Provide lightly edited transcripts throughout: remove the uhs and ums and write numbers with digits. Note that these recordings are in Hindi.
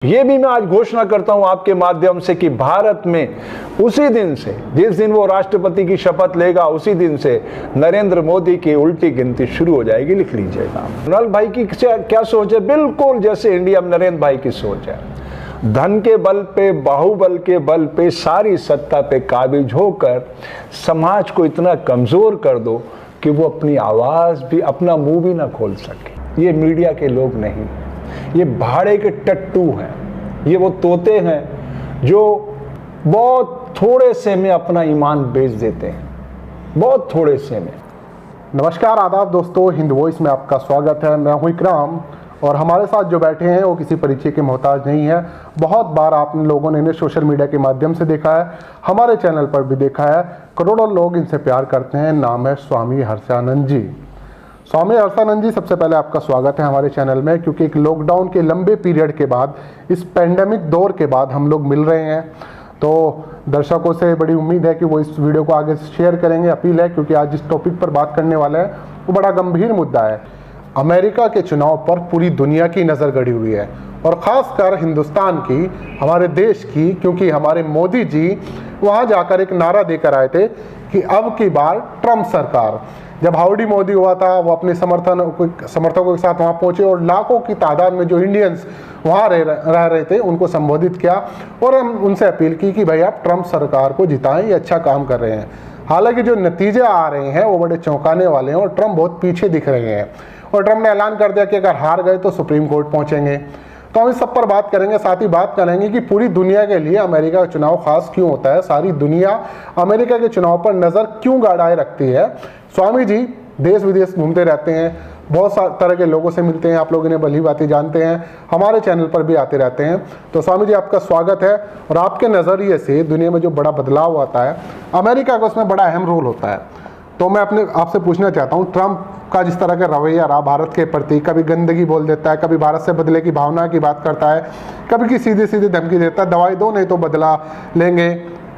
ये भी मैं आज घोषणा करता हूं आपके माध्यम से कि भारत में उसी दिन से, जिस दिन वो राष्ट्रपति की शपथ लेगा, उसी दिन से नरेंद्र मोदी की उल्टी गिनती शुरू हो जाएगी। लिख लीजिएगा। नल भाई की क्या सोच है? बिल्कुल जैसे इंडिया में नरेंद्र भाई की सोच है। धन के बल पे, बाहुबल के बल पे, सारी सत्ता पे काबिज होकर समाज को इतना कमजोर कर दो कि वो अपनी आवाज भी, अपना मुंह भी ना खोल सके। ये मीडिया के लोग नहीं, ये भाड़े के टट्टू हैं, ये वो तोते हैं जो बहुत थोड़े से में अपना ईमान बेच देते हैं, बहुत थोड़े से में। नमस्कार, आदाब दोस्तों, हिंद वॉइस में आपका स्वागत है। मैं हूं इकराम और हमारे साथ जो बैठे हैं वो किसी परिचय के मोहताज नहीं है। बहुत बार आप लोगों ने इन्हें सोशल मीडिया के माध्यम से देखा है, हमारे चैनल पर भी देखा है, करोड़ों लोग इनसे प्यार करते हैं। नाम है स्वामी हर्षानंद जी। स्वामी हर्षानंद जी, सबसे पहले आपका स्वागत है हमारे चैनल में, क्योंकि एक लॉकडाउन के लंबे पीरियड के बाद, इस पेंडेमिक दौर के बाद हम लोग मिल रहे हैं। तो दर्शकों से बड़ी उम्मीद है कि वो इस वीडियो को आगे शेयर करेंगे। अपील है, क्योंकि आज जिस टॉपिक पर बात करने वाले हैं वो बड़ा गंभीर मुद्दा है। अमेरिका के चुनाव पर पूरी दुनिया की नज़र गड़ी हुई है और ख़ासकर हिंदुस्तान की, हमारे देश की, क्योंकि हमारे मोदी जी वहाँ जाकर एक नारा देकर आए थे कि अब की बार ट्रम्प सरकार। जब हाउडी मोदी हुआ था, वो अपने समर्थकों के साथ वहाँ पहुँचे और लाखों की तादाद में जो इंडियंस वहाँ रह रहे थे उनको संबोधित किया और हम उनसे अपील की कि भाई आप ट्रम्प सरकार को जिताएं, ये अच्छा काम कर रहे हैं। हालांकि जो नतीजे आ रहे हैं वो बड़े चौंकाने वाले हैं और ट्रम्प बहुत पीछे दिख रहे हैं। और ट्रम्प ने ऐलान कर दिया कि अगर हार गए तो सुप्रीम कोर्ट पहुँचेंगे। तो हम इस सब पर बात करेंगे, साथ ही बात करेंगे कि पूरी दुनिया के लिए अमेरिका का चुनाव खास क्यों होता है, सारी दुनिया अमेरिका के चुनाव पर नज़र क्यों गाड़ाए रखती है। स्वामी जी देश विदेश घूमते रहते हैं, बहुत तरह के लोगों से मिलते हैं, आप लोग इन्हें भली बातें जानते हैं, हमारे चैनल पर भी आते रहते हैं। तो स्वामी जी, आपका स्वागत है। और आपके नज़रिए से दुनिया में जो बड़ा बदलाव आता है, अमेरिका का उसमें बड़ा अहम रोल होता है। तो मैं आपसे पूछना चाहता हूँ, ट्रम्प का जिस तरह का रवैया रहा भारत के प्रति, कभी गंदगी बोल देता है, कभी भारत से बदले की भावना की बात करता है, कभी की सीधे सीधे धमकी देता है, दवाई दो नहीं तो बदला लेंगे,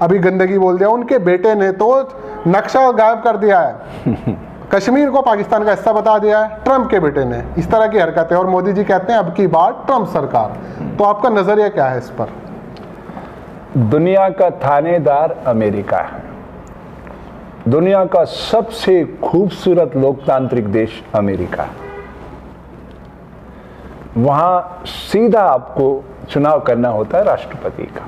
अभी गंदगी बोल दिया। उनके बेटे ने तो नक्शा गायब कर दिया है, कश्मीर को पाकिस्तान का हिस्सा बता दिया है, ट्रम्प के बेटे ने। इस तरह की हरकतें, और मोदी जी कहते हैं अब की बार ट्रम्प सरकार। तो आपका नजरिया क्या है इस पर? दुनिया का थानेदार अमेरिका है। दुनिया का सबसे खूबसूरत लोकतांत्रिक देश अमेरिका है। वहां सीधा आपको चुनाव करना होता है राष्ट्रपति का।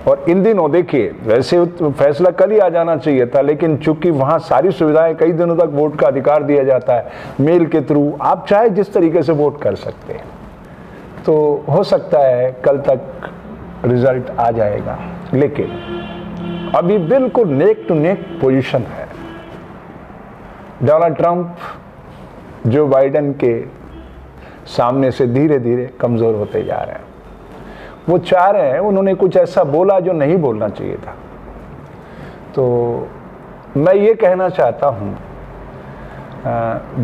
और इन दिनों देखिए, वैसे फैसला कल ही आ जाना चाहिए था, लेकिन चूंकि वहां सारी सुविधाएं, कई दिनों तक वोट का अधिकार दिया जाता है मेल के थ्रू, आप चाहे जिस तरीके से वोट कर सकते हैं। तो हो सकता है कल तक रिजल्ट आ जाएगा, लेकिन अभी बिल्कुल नेक टू नेक पोजीशन है। डोनाल्ड ट्रंप जो बाइडेन के सामने से धीरे धीरे कमजोर होते जा रहे हैं। वो चाह रहे हैं, उन्होंने कुछ ऐसा बोला जो नहीं बोलना चाहिए था। तो मैं ये कहना चाहता हूं,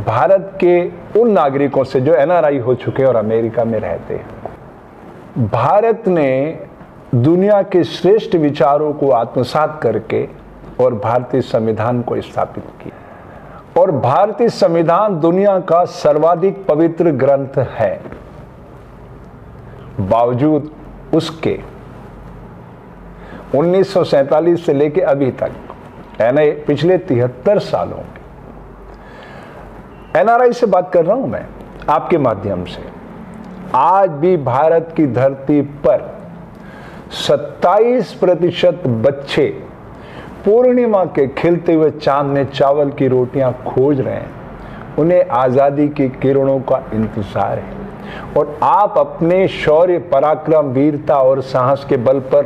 भारत के उन नागरिकों से जो एनआरआई हो चुके और अमेरिका में रहते हैं, भारत ने दुनिया के श्रेष्ठ विचारों को आत्मसात करके और भारतीय संविधान को स्थापित किया। और भारतीय संविधान दुनिया का सर्वाधिक पवित्र ग्रंथ है। बावजूद उसके 1947 से लेकर अभी तक, यानी पिछले 73 सालों के, एनआरआई से बात कर रहा हूं मैं आपके माध्यम से, आज भी भारत की धरती पर 27% बच्चे पूर्णिमा के खिलते हुए चांद में चावल की रोटियां खोज रहे हैं। उन्हें आजादी की किरणों का इंतजार है। और आप अपने शौर्य, पराक्रम, वीरता और साहस के बल पर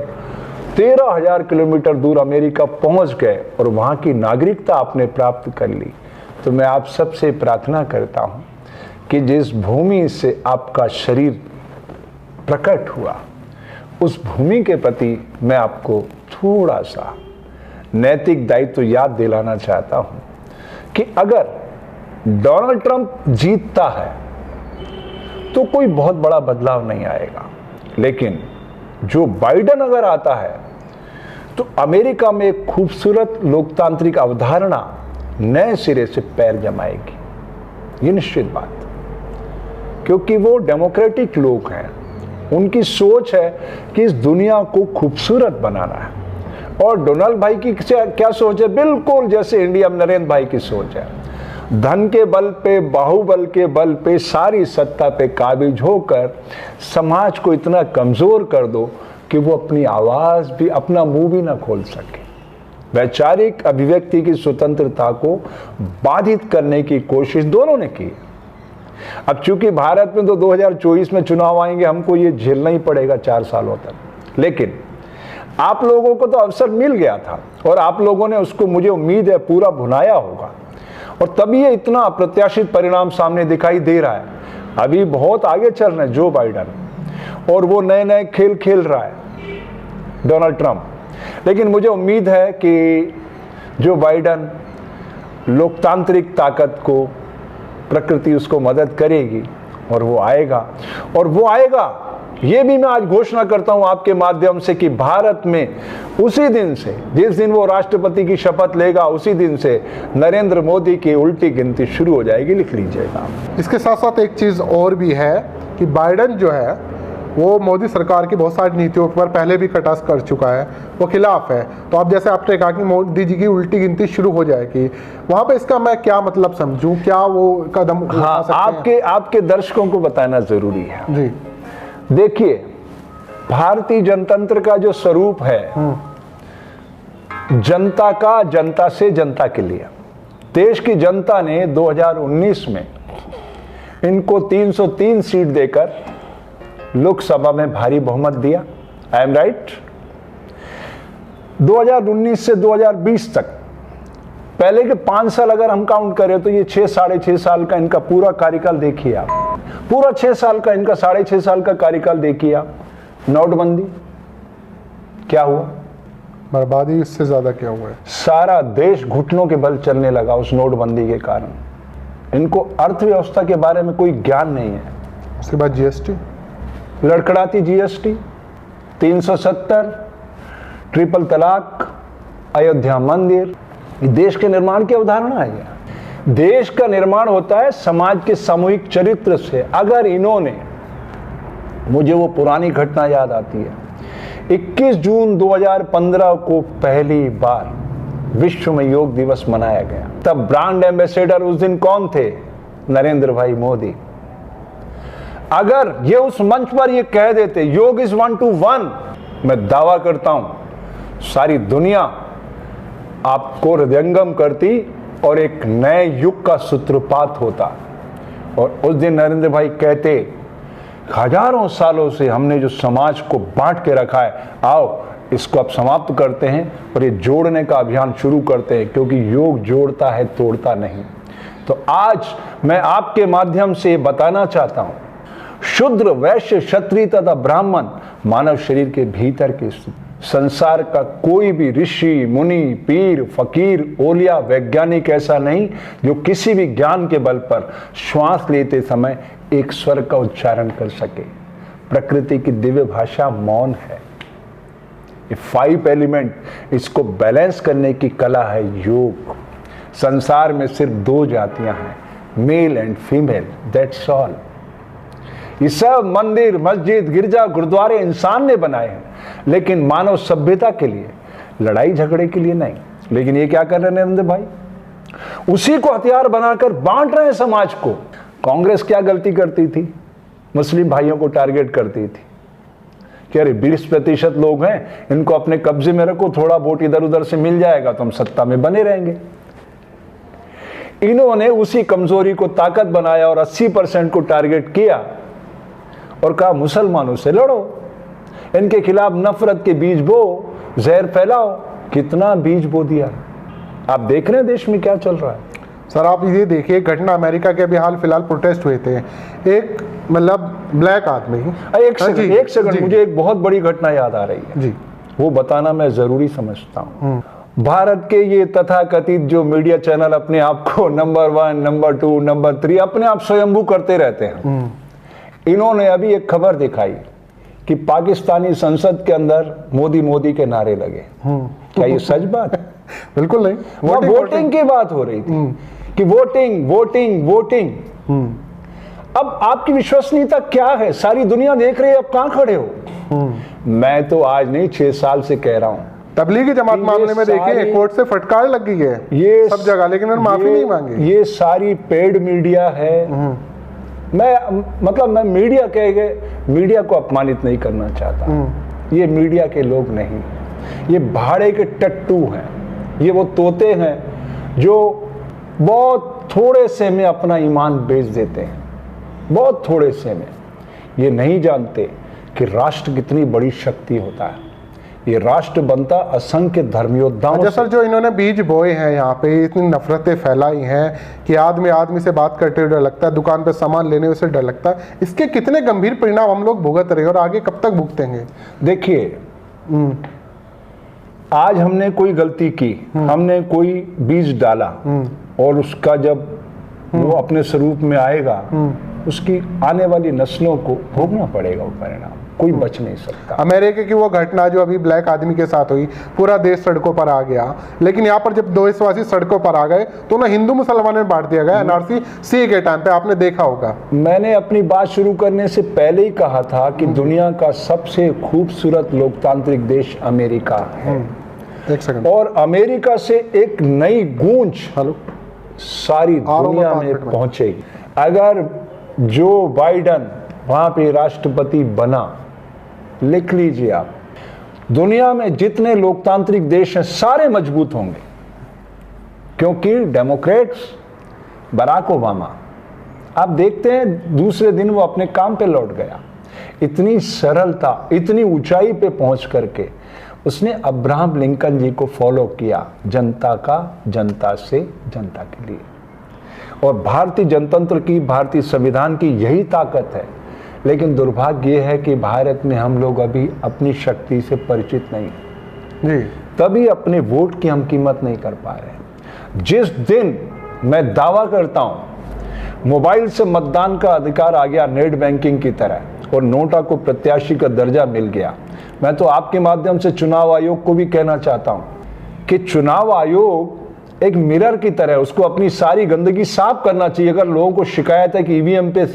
13,000 किलोमीटर दूर अमेरिका पहुंच गए और वहां की नागरिकता आपने प्राप्त कर ली। तो मैं आप सबसे प्रार्थना करता हूं कि जिस भूमि से आपका शरीर प्रकट हुआ, उस भूमि के प्रति मैं आपको थोड़ा सा नैतिक दायित्व याद दिलाना चाहता हूं कि अगर डोनाल्ड ट्रंप जीतता है तो कोई बहुत बड़ा बदलाव नहीं आएगा, लेकिन जो बाइडेन अगर आता है तो अमेरिका में एक खूबसूरत लोकतांत्रिक अवधारणा नए सिरे से पैर जमाएगी। ये निश्चित बात, क्योंकि वो डेमोक्रेटिक लोग हैं। उनकी सोच है कि इस दुनिया को खूबसूरत बनाना है। और डोनाल्ड भाई की क्या सोच है? बिल्कुल जैसे इंडिया में नरेंद्र भाई की सोच है। धन के बल पे, बाहुबल के बल पे, सारी सत्ता पे काबिज होकर समाज को इतना कमजोर कर दो कि वो अपनी आवाज भी, अपना मुंह भी ना खोल सके। वैचारिक अभिव्यक्ति की स्वतंत्रता को बाधित करने की कोशिश दोनों ने की। अब चूंकि भारत में तो 2024 में चुनाव आएंगे, हमको ये झेलना ही पड़ेगा 4 सालों तक। लेकिन आप लोगों को तो अवसर मिल गया था और आप लोगों ने उसको, मुझे उम्मीद है, पूरा भुनाया होगा और तभी ये इतना अप्रत्याशित परिणाम सामने दिखाई दे रहा है। अभी बहुत आगे चल रहे हैं जो बाइडेन, और वो नए नए खेल खेल रहा है डोनाल्ड ट्रंप। लेकिन मुझे उम्मीद है कि जो बाइडेन लोकतांत्रिक ताकत को, प्रकृति उसको मदद करेगी और वो आएगा। ये भी मैं आज घोषणा करता हूं आपके माध्यम से कि भारत में उसी दिन से, जिस दिन वो राष्ट्रपति की शपथ लेगा, उसी दिन से नरेंद्र मोदी की उल्टी गिनती शुरू हो जाएगी। लिख लीजिएगा। इसके साथ साथ एक चीज़ और भी है कि बाइडेन जो है वो मोदी सरकार की बहुत सारी नीतियों पर पहले भी कटाक्ष कर चुका है, वो खिलाफ है। तो अब जैसे आपने कहा कि मोदी जी की उल्टी गिनती शुरू हो जाएगी, वहां पे इसका मैं क्या मतलब समझूं? क्या वो कदम उठा सकते हैं? आपके दर्शकों को बताना जरूरी है जी। देखिए, भारतीय जनतंत्र का जो स्वरूप है, जनता का, जनता से जनता के लिए। देश की जनता ने 2019 में इनको 303 सीट देकर लोकसभा में भारी बहुमत दिया। I am right? 2019 से 2020 तक, पहले के 5 साल अगर हम काउंट करें तो ये 6-6.5 साल का इनका पूरा कार्यकाल देखिए आप। पूरा 6 साल का इनका, 6.5 साल का कार्यकाल देखिए आप। नोटबंदी क्या हुआ? बर्बादी। इससे ज्यादा क्या हुआ है? सारा देश घुटनों के बल चलने लगा उस नोटबंदी के कारण। इनको अर्थव्यवस्था के बारे में कोई ज्ञान नहीं है। उसके बाद जीएसटी, लड़खड़ाती जीएसटी, 370, ट्रिपल तलाक, अयोध्या मंदिर, देश के निर्माण की अवधारणा है। देश का निर्माण होता है समाज के सामूहिक चरित्र से। अगर इन्होंने, मुझे वो पुरानी घटना याद आती है, 21 जून 2015 को पहली बार विश्व में योग दिवस मनाया गया। तब ब्रांड एम्बेसडर उस दिन कौन थे? नरेंद्र भाई मोदी। अगर ये उस मंच पर ये कह देते योग इज 1 to 1, मैं दावा करता हूं सारी दुनिया आपको हृदयंगम करती और एक नए युग का सूत्रपात होता। और उस दिन नरेंद्र भाई कहते, हजारों सालों से हमने जो समाज को बांट के रखा है, आओ इसको अब समाप्त करते हैं और ये जोड़ने का अभियान शुरू करते हैं, क्योंकि योग जोड़ता है, तोड़ता नहीं। तो आज मैं आपके माध्यम से बताना चाहता हूं, शूद्र, वैश्य, क्षत्रिय तथा ब्राह्मण मानव शरीर के भीतर की स्थिति। संसार का कोई भी ऋषि, मुनि, पीर, फकीर, ओलिया, वैज्ञानिक ऐसा नहीं जो किसी भी ज्ञान के बल पर श्वास लेते समय एक स्वर का उच्चारण कर सके। प्रकृति की दिव्य भाषा मौन है। ये 5 एलिमेंट, इसको बैलेंस करने की कला है योग। संसार में सिर्फ 2 जातियां हैं, male and female, that's all. ये सब मंदिर, मस्जिद, गिरजा, गुरुद्वारे इंसान ने बनाए हैं, लेकिन मानव सभ्यता के लिए, लड़ाई झगड़े के लिए नहीं। लेकिन ये क्या कर रहे हैं नरेंद्र भाई? उसी को हथियार बनाकर बांट रहे हैं समाज को। कांग्रेस क्या गलती करती थी? मुस्लिम भाइयों को टारगेट करती थी कि अरे 20% लोग हैं, इनको अपने कब्जे में रखो, थोड़ा वोट इधर उधर से मिल जाएगा तो हम सत्ता में बने रहेंगे। इन्होंने उसी कमजोरी को ताकत बनाया और 80% को टारगेट किया और कहा मुसलमानों से लड़ो, इनके खिलाफ नफरत के बीज बो, जहर फैलाओ। कितना बीज बो दिया। आप देख रहे हैं देश में क्या चल रहा है। सर आप ये देखिए, घटना अमेरिका के अभी हाल फिलहाल प्रोटेस्ट हुए थे। एक मतलब ब्लैक आदमी, एक सेकंड, मुझे एक बहुत बड़ी घटना याद आ रही है जी, वो बताना मैं जरूरी समझता हूँ। भारत के ये तथाकथित जो मीडिया चैनल अपने आप को नंबर 1, नंबर 2, नंबर 3 अपने आप स्वयंभू करते रहते हैं, इन्होंने अभी एक खबर दिखाई कि पाकिस्तानी संसद के अंदर मोदी मोदी के नारे लगे। क्या ये सच बात है? बिल्कुल नहीं। वोटिंग की बात हो रही थी कि वोटिंग वोटिंग वोटिंग। अब आपकी विश्वसनीयता क्या है? सारी दुनिया देख रही है, अब कहां खड़े हो? मैं तो आज नहीं 6 साल से कह रहा हूं। तबलीगी जमात मामले में देखिए कोर्ट से फटकार लग गई है ये सब जगह, लेकिन उन्होंने माफी नहीं मांगी। ये सारी पेड मीडिया है। मैं मीडिया कह गए, मीडिया को अपमानित नहीं करना चाहता। ये मीडिया के लोग नहीं, ये भाड़े के टट्टू हैं। ये वो तोते हैं जो बहुत थोड़े से में अपना ईमान बेच देते हैं, बहुत थोड़े से में। ये नहीं जानते कि राष्ट्र कितनी बड़ी शक्ति होता है। ये राष्ट्र बनता असंख्य धर्मयोद्धाओं से। सर, जो इन्होंने बीज बोए हैं यहाँ पे, इतनी नफरतें फैलाई हैं कि आदमी से बात करते हुए डर लगता है, दुकान पे सामान लेने से डर लगता है। इसके कितने गंभीर परिणाम हम लोग भुगत रहे हैं और आगे कब तक भुगतेंगे? देखिए, आज हमने कोई गलती की, हमने कोई बीज डाला और उसका जब वो अपने स्वरूप में आएगा, उसकी आने वाली नस्लों को भोगना पड़ेगा वो परिणाम, कोई बच नहीं सकता। अमेरिका की वो घटना जो अभी ब्लैक आदमी के साथ हुई, पूरा देश सड़कों पर आ गया, लेकिन यहाँ पर जब देशवासी सड़कों पर आ गए तो उन्हें हिंदू मुसलमानों में बांट दिया गया। एनआरसी सी के टाइम पे आपने देखा होगा। मैंने अपनी बात शुरू करने से पहले ही कहा था कि दुनिया का सबसे खूबसूरत लोकतांत्रिक देश अमेरिका है। एक सेकंड। और अमेरिका से एक नई गूंज सारी दुनिया में पहुंचेगी। अगर जो बाइडन वहां पे राष्ट्रपति बना, लिख लीजिए आप, दुनिया में जितने लोकतांत्रिक देश हैं सारे मजबूत होंगे, क्योंकि डेमोक्रेट्स, बराक ओबामा, आप देखते हैं दूसरे दिन वो अपने काम पे लौट गया। इतनी सरलता, इतनी ऊंचाई पे पहुंच करके उसने अब्राहम लिंकन जी को फॉलो किया, जनता का, जनता से जनता के लिए। और भारतीय जनतंत्र की, भारतीय संविधान की यही ताकत है। लेकिन दुर्भाग्य यह है कि भारत में हम लोग अभी अपनी शक्ति से परिचित नहीं जी, तभी अपने वोट की हम कीमत नहीं कर पा रहे। जिस दिन मैं दावा करता हूं मोबाइल से मतदान का अधिकार आ गया नेट बैंकिंग की तरह, और नोटा को प्रत्याशी का दर्जा मिल गया, मैं तो आपके माध्यम से चुनाव आयोग को भी कहना चाहता हूं कि चुनाव आयोग एक मिरर की तरह, उसको अपनी सारी गंदगी साफ करना चाहिए। अगर लोगों को शिकायत है कि ईवीएम पे,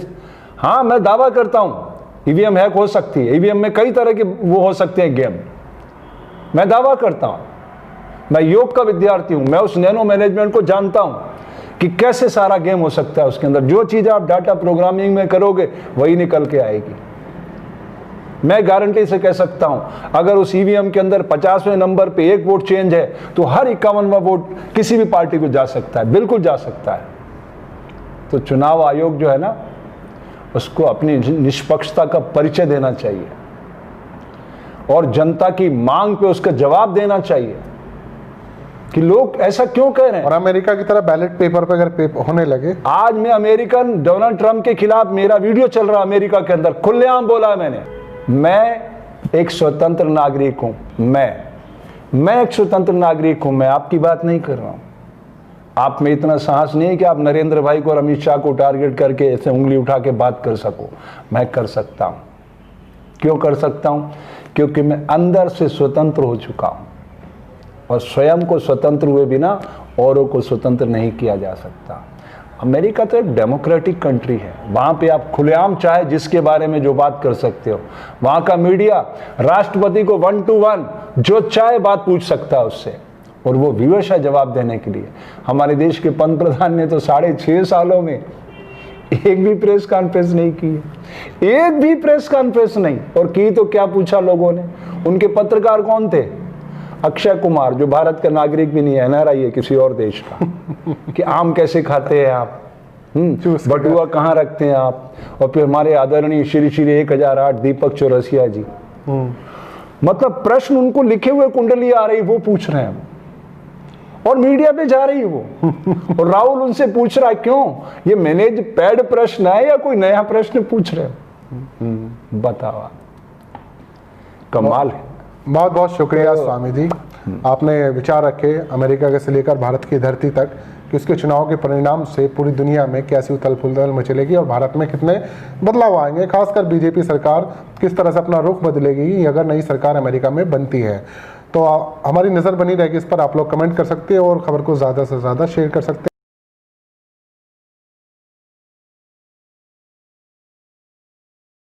हाँ मैं दावा करता हूं ईवीएम हैक हो सकती है, ईवीएम में कई तरह के वो हो सकते हैं गेम, मैं दावा करता हूं। मैं योग का विद्यार्थी हूं, मैं उस नैनो मैनेजमेंट को जानता हूं कि कैसे सारा गेम हो सकता है। उसके अंदर जो चीज आप डाटा प्रोग्रामिंग में करोगे वही निकल के आएगी। मैं गारंटी से कह सकता हूं, अगर उस ईवीएम के अंदर 50वें नंबर पे एक वोट चेंज है तो हर 51वां वोट किसी भी पार्टी को जा सकता है, बिल्कुल जा सकता है। तो चुनाव आयोग जो है ना, उसको अपनी निष्पक्षता का परिचय देना चाहिए और जनता की मांग पे उसका जवाब देना चाहिए कि लोग ऐसा क्यों कह रहे हैं। और अमेरिका की तरह बैलेट पेपर पे अगर होने लगे, आज मैं अमेरिकन डोनाल्ड ट्रंप के खिलाफ मेरा वीडियो चल रहा अमेरिका के अंदर, खुलेआम बोला है मैंने, मैं एक स्वतंत्र नागरिक हूं। मैं एक स्वतंत्र नागरिक हूं, मैं आपकी बात नहीं कर रहा हूं। आप में इतना साहस नहीं है कि आप नरेंद्र भाई को और अमित शाह को टारगेट करके ऐसे उंगली उठा के बात कर सको। मैं कर सकता हूं। क्यों कर सकता हूं? क्योंकि मैं अंदर से स्वतंत्र हो चुका हूं, और स्वयं को स्वतंत्र हुए बिना औरों को स्वतंत्र नहीं किया जा सकता। अमेरिका तो एक डेमोक्रेटिक कंट्री है, वहां पे आप खुलेआम चाहे जिसके बारे में जो बात कर सकते हो। वहां का मीडिया राष्ट्रपति को 1 to 1 जो चाहे बात पूछ सकता है उससे, और वो विवश है जवाब देने के लिए। हमारे देश के पंत प्रधान ने तो 6.5 सालों में एक भी प्रेस कॉन्फ्रेंस नहीं की है, एक भी प्रेस कॉन्फ्रेंस नहीं। और की तो क्या पूछा लोगों ने? उनके पत्रकार कौन थे? अक्षय कुमार, जो भारत का नागरिक भी नहीं है, एनआरआई है किसी और देश का, कि आम कैसे खाते हैं आप, बटुआ कहाँ रखते हैं आप। और फिर हमारे आदरणीय श्री श्री 1008 दीपक चौरसिया जी, मतलब प्रश्न उनको लिखे हुए कुंडली आ रही, वो पूछ रहे हैं और मीडिया पे जा रही है वो। और राहुल उनसे पूछ रहा है क्यों? ये मैनेज पैड प्रश्न है या कोई नया प्रश्न पूछ रहे हो? बताओ, कमाल है। बहुत बहुत शुक्रिया स्वामी जी, आपने विचार रखे अमेरिका से लेकर भारत की धरती तक कि उसके चुनाव के परिणाम से पूरी दुनिया में कैसी उथल पुथल मचलेगी और भारत में कितने बदलाव आएंगे, खासकर बीजेपी सरकार किस तरह से अपना रुख बदलेगी अगर नई सरकार अमेरिका में बनती है। तो हमारी नज़र बनी रहेगी इस पर। आप लोग कमेंट कर सकते हैं और खबर को ज़्यादा से ज़्यादा शेयर कर सकते हैं।